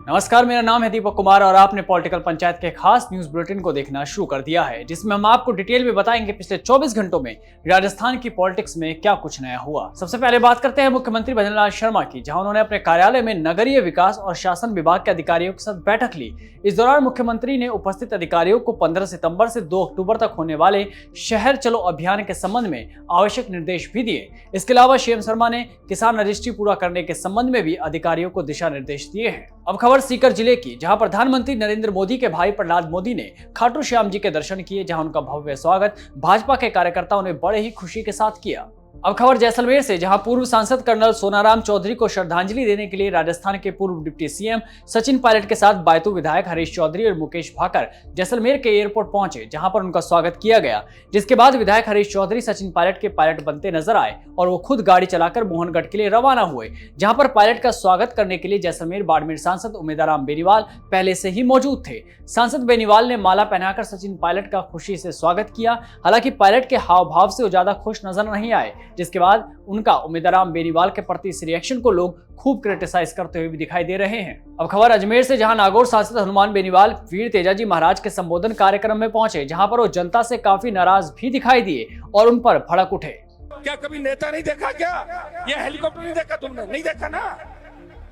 नमस्कार, मेरा नाम है दीपक कुमार और आपने पॉलिटिकल पंचायत के खास न्यूज बुलेटिन को देखना शुरू कर दिया है, जिसमें हम आपको डिटेल में बताएंगे पिछले 24 घंटों में राजस्थान की पॉलिटिक्स में क्या कुछ नया हुआ। सबसे पहले बात करते हैं मुख्यमंत्री भजन लाल शर्मा की, जहां उन्होंने अपने कार्यालय में नगरीय विकास और शासन विभाग के अधिकारियों के साथ बैठक ली। इस दौरान मुख्यमंत्री ने उपस्थित अधिकारियों को 15 सितंबर से 2 अक्टूबर तक होने वाले शहर चलो अभियान के संबंध में आवश्यक निर्देश भी दिए। इसके अलावा सीएम शर्मा ने किसान रजिस्ट्री पूरा करने के संबंध में भी अधिकारियों को दिशा निर्देश दिए हैं। अब खबर सीकर जिले की, जहां प्रधानमंत्री नरेंद्र मोदी के भाई प्रहलाद मोदी ने खाटू श्याम जी के दर्शन किए, जहां उनका भव्य स्वागत भाजपा के कार्यकर्ताओं ने बड़े ही खुशी के साथ किया। अब खबर जैसलमेर से, जहां पूर्व सांसद कर्नल सोनाराम चौधरी को श्रद्धांजलि देने के लिए राजस्थान के पूर्व डिप्टी सीएम सचिन पायलट के साथ बायतू विधायक हरीश चौधरी और मुकेश भाकर जैसलमेर के एयरपोर्ट पहुंचे, जहां पर उनका स्वागत किया गया। जिसके बाद विधायक हरीश चौधरी सचिन पायलट के पायलट बनते नजर आए और वो खुद गाड़ी चलाकर मोहनगढ़ के लिए रवाना हुए, जहां पर पायलट का स्वागत करने के लिए जैसलमेर बाड़मेर सांसद उमेदराम बेनीवाल पहले से ही मौजूद थे। सांसद बेनीवाल ने माला पहनाकर सचिन पायलट का खुशी से स्वागत किया। हालांकि पायलट के हाव भाव से वो ज्यादा खुश नजर नहीं आए, जिसके बाद उनका उमेदराम बेनीवाल के प्रति इस रिएक्शन को लोग खूब क्रिटिसाइज करते हुए भी दिखाई दे रहे हैं। अब खबर अजमेर से, जहां नागौर सांसद हनुमान बेनीवाल वीर तेजाजी महाराज के संबोधन कार्यक्रम में पहुंचे, जहां पर वो जनता से काफी नाराज भी दिखाई दिए और उन पर भड़क उठे। क्या कभी नेता नहीं देखा क्या? ये हेलीकॉप्टर नहीं देखा तुमने? नहीं देखा ना?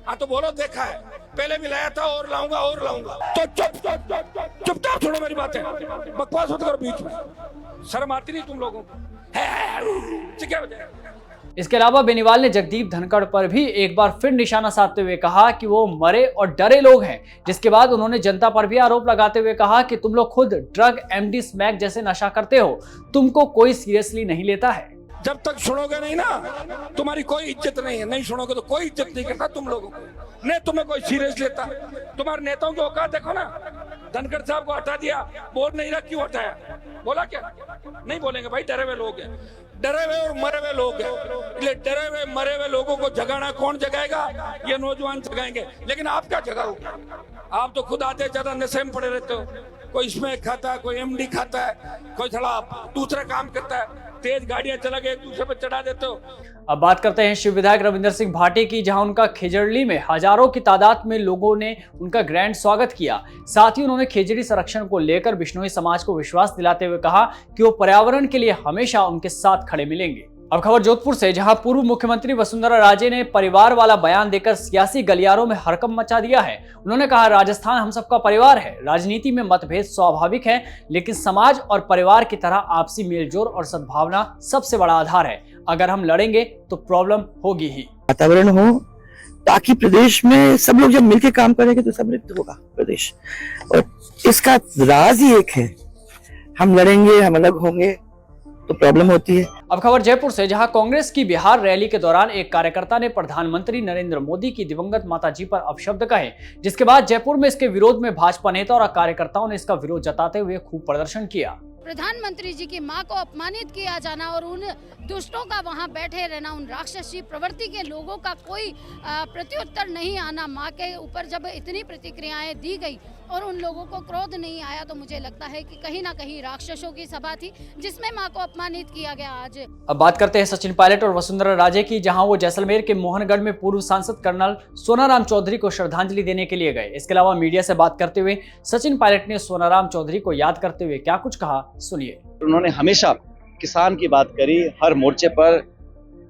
हाँ तो बोलो देखा है। पहले भी लाया था और लाऊंगा और लाऊंगा। तो चुपचाप छोड़ो मेरी बातें, बकवास मत करो बीच में। शर्म आती नहीं तुम लोगों को? इसके अलावा बेनीवाल ने जगदीप धनखड़ पर भी एक बार फिर निशाना साधते हुए कहा कि वो मरे और डरे लोग हैं। जिसके बाद उन्होंने जनता पर भी आरोप लगाते हुए कहा कि तुम लोग खुद ड्रग, एमडी, स्मैक जैसे नशा करते हो, तुमको कोई सीरियसली नहीं लेता है। जब तक सुनोगे नहीं ना, तुम्हारी कोई इज्जत नहीं है। नहीं सुनोगे तो कोई इज्जत नहीं करता तुम लोगों को, नहीं तुम्हें कोई सीरियस लेता। तुम्हारे नेताओं की औकात देखो ना। धनखड़ साहब को हटा दिया, बोल नहीं रहा, क्यों हटाया? बोला क्या? नहीं बोलेंगे भाई, डरे हुए लोग हैं, डरे हुए और मरे हुए लोग हैं। इसलिए डरे हुए मरे हुए लोगों को जगाना कौन जगाएगा? ये नौजवान जगाएंगे। लेकिन आप क्या जगाओगे? आप तो खुद आते ज्यादा नशे में पड़े रहते हो। कोई स्मैक खाता है, कोई एमडी खाता है, कोई थोड़ा दूसरा काम करता है, तेज गाड़ियां चला के एक दूसरे पे चढ़ा देते हो। अब बात करते हैं शिव विधायक रविंदर सिंह भाटी की, जहां उनका खेजड़ली में हजारों की तादाद में लोगों ने उनका ग्रैंड स्वागत किया। साथ ही उन्होंने खेजड़ी संरक्षण को लेकर बिश्नोई समाज को विश्वास दिलाते हुए कहा कि वो पर्यावरण के लिए हमेशा उनके साथ खड़े मिलेंगे। अब खबर जोधपुर से, जहां पूर्व मुख्यमंत्री वसुंधरा राजे ने परिवार वाला बयान देकर सियासी गलियारों में हड़कंप मचा दिया है। उन्होंने कहा, राजस्थान हम सबका परिवार है। राजनीति में मतभेद स्वाभाविक है, लेकिन समाज और परिवार की तरह आपसी मेलजोल और सद्भावना सबसे बड़ा आधार है। अगर हम लड़ेंगे तो प्रॉब्लम होगी ही। वातावरण हो ताकि प्रदेश में सब लोग जब मिलकर काम करेंगे तो समृद्ध होगा प्रदेश। और इसका राज ही एक है, हम लड़ेंगे, हम अलग होंगे तो प्रॉब्लम होती है। अब खबर जयपुर से, जहां कांग्रेस की बिहार रैली के दौरान एक कार्यकर्ता ने प्रधानमंत्री नरेंद्र मोदी की दिवंगत माताजी पर अपशब्द कहे, जिसके बाद जयपुर में इसके विरोध में भाजपा नेता और कार्यकर्ताओं ने इसका विरोध जताते हुए खूब प्रदर्शन किया। प्रधानमंत्री जी की मां को अपमानित किया जाना और उन दुष्टों का वहां बैठे रहना, उन राक्षसी प्रवृत्ति के लोगों का कोई प्रत्युत्तर नहीं आना, मां के ऊपर जब इतनी प्रतिक्रियाएं दी गई और उन लोगों को क्रोध नहीं आया, तो मुझे लगता है कि कहीं ना कहीं राक्षसों की सभा थी जिसमें मां को अपमानित किया गया। आज अब बात करते हैं सचिन पायलट और वसुंधरा राजे की, जहां वो जैसलमेर के मोहनगढ़ में पूर्व सांसद कर्नल सोनाराम चौधरी को श्रद्धांजलि देने के लिए गए। इसके अलावा मीडिया से बात करते हुए सचिन पायलट ने सोनाराम चौधरी को याद करते हुए क्या कुछ कहा, सुनिए। उन्होंने हमेशा किसान की बात करी, हर मोर्चे पर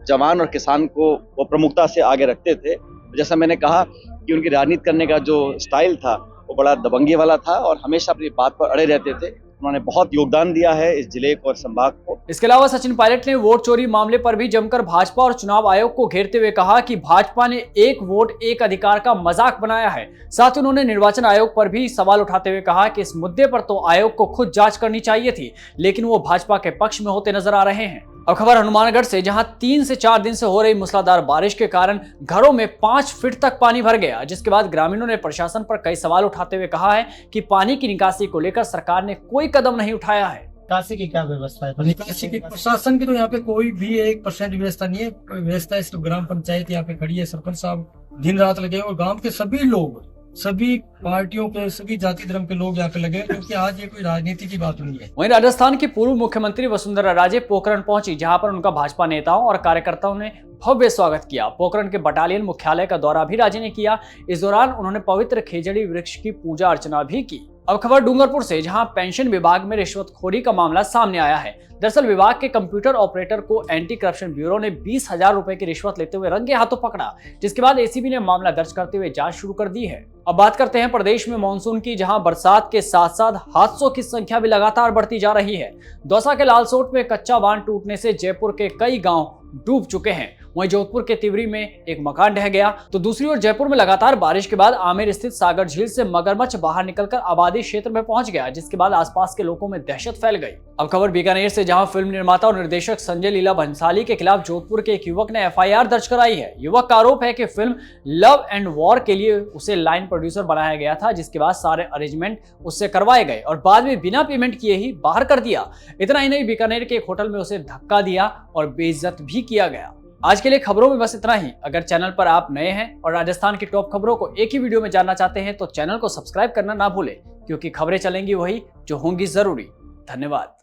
जवान और किसान को वो प्रमुखता से आगे रखते थे। जैसा मैंने कहा कि उनकी राजनीति करने का जो स्टाइल था वो बड़ा दबंगी वाला था और हमेशा अपनी बात पर अड़े रहते थे। उन्होंने बहुत योगदान दिया है इस जिले को और संभाग को। इसके अलावा सचिन पायलट ने वोट चोरी मामले पर भी जमकर भाजपा और चुनाव आयोग को घेरते हुए कहा कि भाजपा ने एक वोट एक अधिकार का मजाक बनाया है। साथ ही उन्होंने निर्वाचन आयोग पर भी सवाल उठाते हुए कहा कि इस मुद्दे पर तो आयोग को खुद जांच करनी चाहिए थी, लेकिन वो भाजपा के पक्ष में होते नजर आ रहे हैं। अब खबर हनुमानगढ़ से, जहां 3 से 4 दिन से हो रही मूसलाधार बारिश के कारण घरों में 5 फीट तक पानी भर गया, जिसके बाद ग्रामीणों ने प्रशासन पर कई सवाल उठाते हुए कहा है कि पानी की निकासी को लेकर सरकार ने कोई कदम नहीं उठाया है। निकासी की क्या व्यवस्था है? निकासी की प्रशासन की तो यहाँ पे कोई भी 1% व्यवस्था नहीं है। व्यवस्था इस ग्राम पंचायत यहाँ पे खड़ी है, सरपंच साहब दिन रात लगे और गांव के सभी लोग सभी पार्टियों के, सभी जाति धर्म के लोग यहाँ पे लगे, क्योंकि आज ये कोई राजनीति की बात नहीं है। वहीं राजस्थान की पूर्व मुख्यमंत्री वसुंधरा राजे पोखरण पहुंची, जहां पर उनका भाजपा नेताओं और कार्यकर्ताओं ने भव्य स्वागत किया। पोखरण के बटालियन मुख्यालय का दौरा भी राजे ने किया। इस दौरान उन्होंने पवित्र खेजड़ी वृक्ष की पूजा अर्चना भी की। अब खबर डूंगरपुर से, जहां पेंशन विभाग में रिश्वतखोरी का मामला सामने आया है। दरअसल विभाग के कंप्यूटर ऑपरेटर को एंटी करप्शन ब्यूरो ने 20,000 रुपए की रिश्वत लेते हुए रंगे हाथों पकड़ा, जिसके बाद एसीबी ने मामला दर्ज करते हुए जांच शुरू कर दी है। अब बात करते हैं प्रदेश में मानसून की, जहां बरसात के साथ साथ हादसों की संख्या भी लगातार बढ़ती जा रही है। दौसा के लालसोट में कच्चा बांध टूटने से जयपुर के कई गांव डूब चुके हैं। वहीं जोधपुर के तिवरी में एक मकान ढह गया, तो दूसरी ओर जयपुर में लगातार बारिश के बाद आमेर स्थित सागर झील से मगरमच्छ बाहर निकलकर आबादी क्षेत्र में पहुंच गया, जिसके बाद आसपास के लोगों में दहशत फैल गई। अब खबर बीकानेर से, जहां फिल्म निर्माता और निर्देशक संजय लीला भंसाली के खिलाफ जोधपुर के एक युवक ने एफआईआर दर्ज कराई है। युवक का आरोप है कि फिल्म लव एंड वॉर के लिए उसे लाइन प्रोड्यूसर बनाया गया था, जिसके बाद सारे अरेंजमेंट उससे करवाए गए और बाद में बिना पेमेंट किए ही बाहर कर दिया। इतना ही नहीं, बीकानेर के एक होटल में उसे धक्का दिया और बेइज्जत भी किया गया। आज के लिए खबरों में बस इतना ही। अगर चैनल पर आप नए हैं और राजस्थान की टॉप खबरों को एक ही वीडियो में जानना चाहते हैं तो चैनल को सब्सक्राइब करना ना भूलें, क्योंकि खबरें चलेंगी वही जो होंगी जरूरी। धन्यवाद।